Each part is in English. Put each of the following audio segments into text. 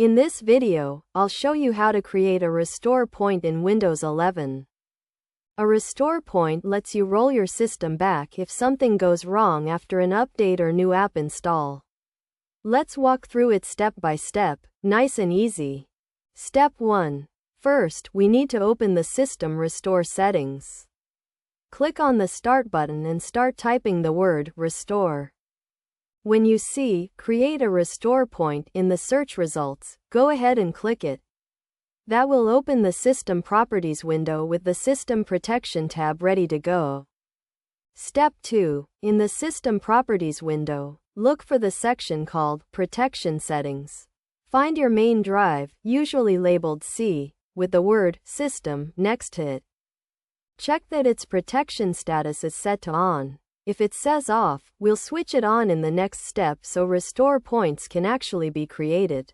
In this video, I'll show you how to create a restore point in Windows 11. A restore point lets you roll your system back if something goes wrong after an update or new app install. Let's walk through it step by step, nice and easy. Step 1. First, we need to open the System Restore settings. Click on the Start button and start typing the word restore. When you see Create a Restore Point in the search results, go ahead and click it. That will open the System Properties window with the System Protection tab ready to go. Step 2. In the System Properties window, look for the section called Protection Settings. Find your main drive, usually labeled C, with the word System next to it. Check that its protection status is set to On. If it says off, we'll switch it on in the next step so restore points can actually be created.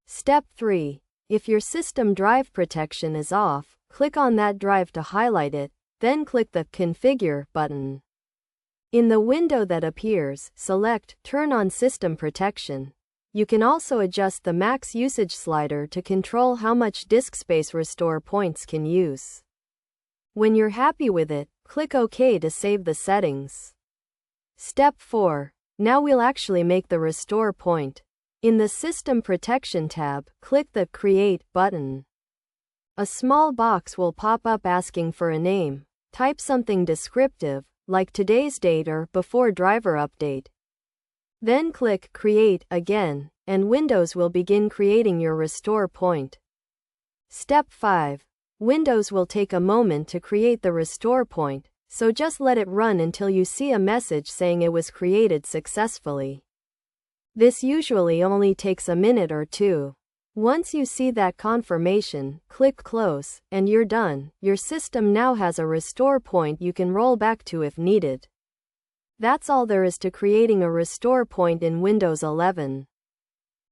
Step 3. If your system drive protection is off, click on that drive to highlight it, then click the Configure button. In the window that appears, select Turn on System Protection. You can also adjust the max usage slider to control how much disk space restore points can use. When you're happy with it, click OK to save the settings. Step 4. Now we'll actually make the restore point. In the System Protection tab, click the Create button. A small box will pop up asking for a name. Type something descriptive, like today's date or before driver update. Then click Create again, and Windows will begin creating your restore point. Step 5. Windows will take a moment to create the restore point, so just let it run until you see a message saying it was created successfully. This usually only takes a minute or two. Once you see that confirmation, click Close, and you're done. Your system now has a restore point you can roll back to if needed. That's all there is to creating a restore point in Windows 11.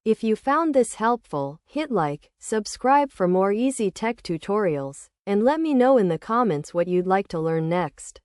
If you found this helpful, hit like, subscribe for more easy tech tutorials, and let me know in the comments what you'd like to learn next.